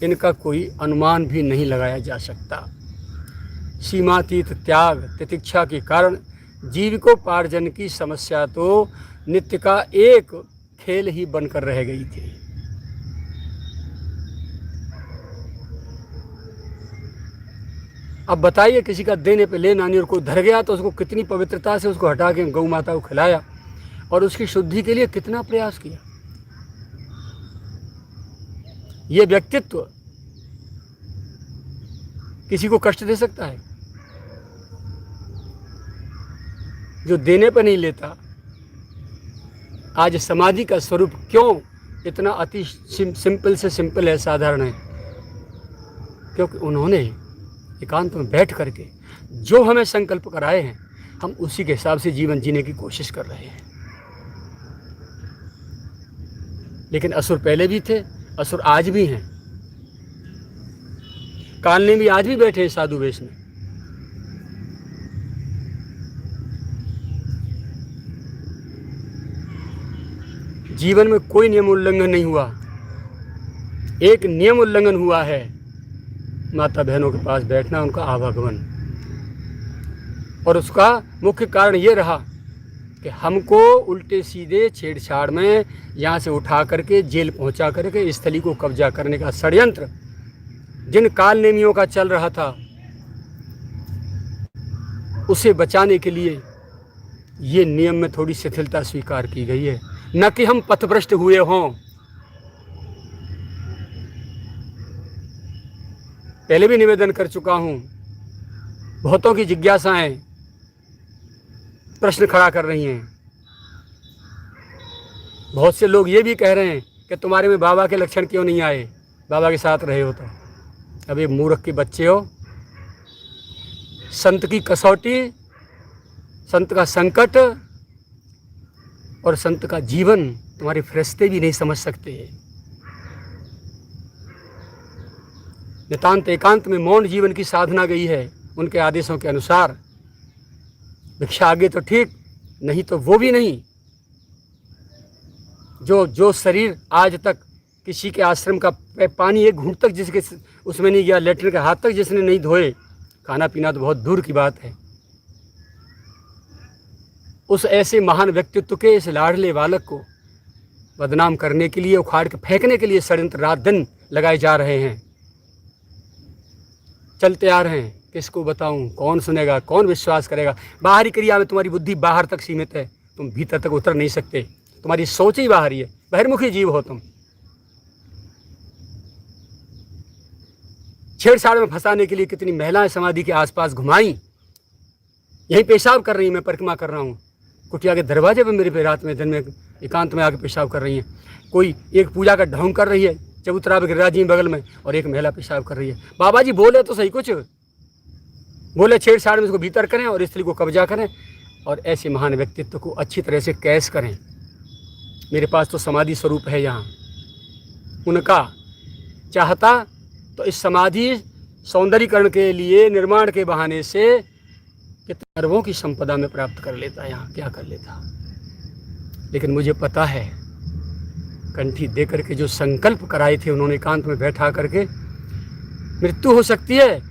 इनका कोई अनुमान भी नहीं लगाया जा सकता। सीमातीत त्याग तितिक्षा के कारण जीविकोपार्जन की समस्या तो नित्य का एक खेल ही बनकर रह गई थी। अब बताइए, किसी का देने पे लेना नहीं और कोई धर गया तो उसको कितनी पवित्रता से उसको हटा के गौ माता को खिलाया और उसकी शुद्धि के लिए कितना प्रयास किया। ये व्यक्तित्व किसी को कष्ट दे सकता है? जो देने पर नहीं लेता, आज समाधि का स्वरूप क्यों इतना अति सिंपल से सिंपल है, साधारण है? क्योंकि उन्होंने एकांत में बैठ करके जो हमें संकल्प कराए हैं, हम उसी के हिसाब से जीवन जीने की कोशिश कर रहे हैं। लेकिन असुर पहले भी थे, असुर आज भी हैं। कालने भी आज भी बैठे हैं साधु वेश में। जीवन में कोई नियम उल्लंघन नहीं हुआ। एक नियम उल्लंघन हुआ है, माता बहनों के पास बैठना, उनका आवागमन। और उसका मुख्य कारण ये रहा कि हमको उल्टे सीधे छेड़छाड़ में यहाँ से उठा करके जेल पहुँचा करके स्थली को कब्जा करने का षड्यंत्र जिन काल नेमियों का चल रहा था, उसे बचाने के लिए ये नियम में थोड़ी शिथिलता स्वीकार की गई है, न कि हम पथभ्रष्ट हुए हों। पहले भी निवेदन कर चुका हूं, बहुतों की जिज्ञासाएं प्रश्न खड़ा कर रही हैं। बहुत से लोग ये भी कह रहे हैं कि तुम्हारे में बाबा के लक्षण क्यों नहीं आए, बाबा के साथ रहे हो तो। अबे मूर्ख के बच्चे हो, संत की कसौटी, संत का संकट और संत का जीवन तुम्हारे फरिश्ते भी नहीं समझ सकते। नितांत एकांत में मौन जीवन की साधना गई है उनके आदेशों के अनुसार। भिक्षा आगे तो ठीक, नहीं तो वो भी नहीं। जो शरीर आज तक किसी के आश्रम का पानी एक घूंट तक जिसके उसमें नहीं गया, लेटरिन के हाथ तक जिसने नहीं धोए, खाना पीना तो बहुत दूर की बात है। उस ऐसे महान व्यक्तित्व के इस लाडले बालक को बदनाम करने के लिए, उखाड़ के फेंकने के लिए षड्यंत्र रात दिन लगाए जा रहे हैं, चलते आ रहे हैं। किसको बताऊं, कौन सुनेगा, कौन विश्वास करेगा? बाहरी क्रिया में तुम्हारी बुद्धि बाहर तक सीमित है, तुम भीतर तक उतर नहीं सकते। तुम्हारी सोच ही बाहरी है, बहिर्मुखी जीव हो तुम। छेड़छाड़ में फंसाने के लिए कितनी महिलाएं समाधि के आसपास घुमाई, यही पेशाब कर रही हैं। मैं परिक्रमा कर रहा हूँ, कुटिया के दरवाजे पे मेरे पे रात में दिन में एकांत में आके पेशाब कर रही हैं। कोई एक पूजा का ढोंग कर रही है, चबूतरा गिरिराज जी बगल में, और एक महिला पेशाब कर रही है। बाबा जी बोले तो सही, कुछ बोले छेड़छाड़ में उसको भीतर करें और स्त्री को कब्जा करें और ऐसे महान व्यक्तित्व को अच्छी तरह से कैश करें। मेरे पास तो समाधि स्वरूप है यहाँ, उनका चाहता तो इस समाधि सौंदर्यीकरण के लिए निर्माण के बहाने से कितने अरबों की संपदा में प्राप्त कर लेता, यहाँ क्या कर लेता। लेकिन मुझे पता है, कंठी दे करके जो संकल्प कराए थे उन्होंने एकांत में बैठा करके, मृत्यु हो सकती है,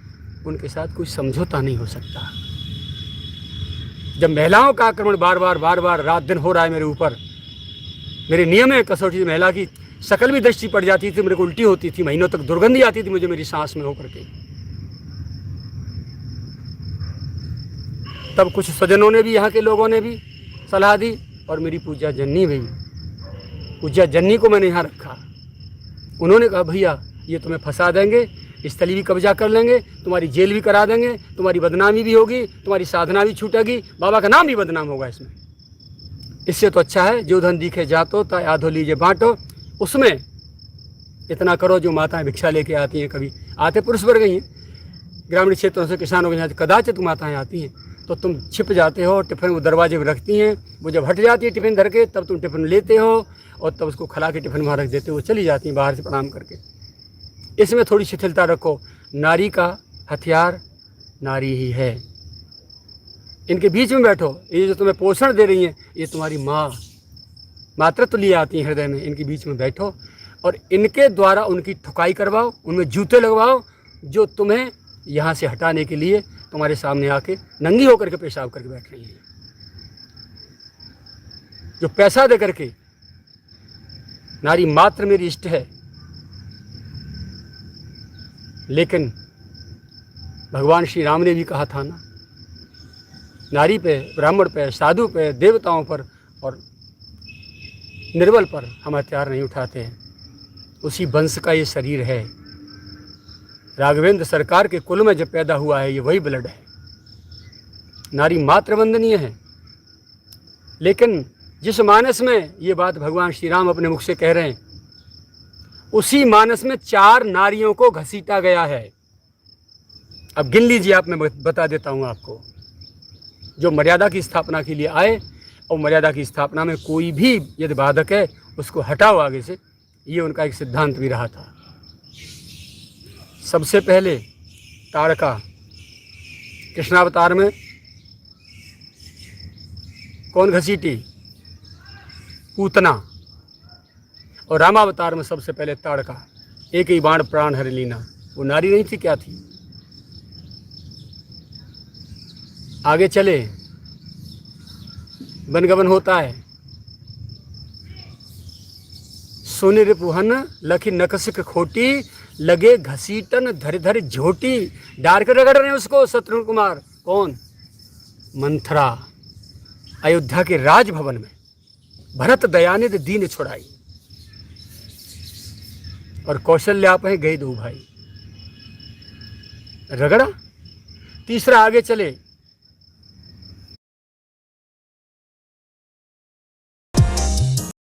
उनके साथ कोई समझौता नहीं हो सकता। जब महिलाओं का आक्रमण बार बार रात दिन हो रहा है मेरे ऊपर, मेरे नियम है कसौटी, महिला की शकल भी दृष्टि पड़ जाती थी, मेरे को उल्टी होती थी, महीनों तक दुर्गंधी आती थी मुझे मेरी सांस में होकर के। तब कुछ स्वजनों ने भी, यहाँ के लोगों ने भी सलाह दी और मेरी पूज्या जननी भी, पूज्या जननी को मैंने यहाँ रखा। उन्होंने कहा भैया ये तुम्हें फंसा देंगे, स्थली भी कब्जा कर लेंगे, तुम्हारी जेल भी करा देंगे, तुम्हारी बदनामी भी होगी, तुम्हारी साधना भी छूटेगी, बाबा का नाम भी बदनाम होगा इसमें। इससे तो अच्छा है जो धन दिखे जातो ता आधो लीजिए बांटो, उसमें इतना करो। जो माताएं भिक्षा लेके आती हैं, कभी आते पुरुष वर्ग ही हैं, ग्रामीण क्षेत्रों से किसानों के यहाँ कदाचित माताएं आती हैं, तो तुम छिप जाते हो, टिफिन वो दरवाजे पर रखती हैं, वो जब हट जाती है टिफिन धर के, तब तुम टिफिन लेते हो और तब उसको खिला के टिफिन वहाँ रख देते हो, चली जाती हैं बाहर से प्रणाम करके। इसमें थोड़ी शिथिलता रखो। नारी का हथियार नारी ही है। इनके बीच में बैठो, ये जो तुम्हें पोषण दे रही हैं, ये तुम्हारी माँ, मातृत्व लिए आती है हृदय में, इनके बीच में बैठो और इनके द्वारा उनकी ठुकाई करवाओ, उनमें जूते लगवाओ, जो तुम्हें यहाँ से हटाने के लिए तुम्हारे सामने आके नंगी होकर के पेशाब करके बैठ रही है, जो पैसा दे करके नारी मात्र मेरी इष्ट है, लेकिन भगवान श्री राम ने भी कहा था ना, नारी पे, ब्राह्मण पे, साधु पे, देवताओं पर और निर्बल पर हम हथियार नहीं उठाते हैं। उसी वंश का ये शरीर है। राघवेंद्र सरकार के कुल में जब पैदा हुआ है, ये वही ब्लड है। नारी मात्र वंदनीय है, लेकिन जिस मानस में ये बात भगवान श्री राम अपने मुख से कह रहे हैं, उसी मानस में 4 नारियों को घसीटा गया है। अब गिन लीजिए आप, मैं बता देता हूँ आपको, जो मर्यादा की स्थापना के लिए आए, और मर्यादा की स्थापना में कोई भी यदि बाधक है उसको हटाओ आगे से, ये उनका एक सिद्धांत भी रहा था। सबसे पहले ताड़का कृष्णावतार में कौन घसीटी? पूतना। और रामावतार में सबसे पहले ताड़का, एक ही बाण प्राण हर लीना। वो नारी नहीं थी, क्या थी? आगे चले, बनगवन होता है, सोने रिपुहन लखी नकसिक खोटी, लगे घसीटन धर धर झोटी। डार कर रगड़ रहे हैं उसको शत्रुघ्न कुमार। कौन? मंथरा। अयोध्या के राजभवन में भरत दयानिधि दीन छुड़ाई, और कौशल्या पे गए 2 भाई, रगड़ा। तीसरा आगे चले,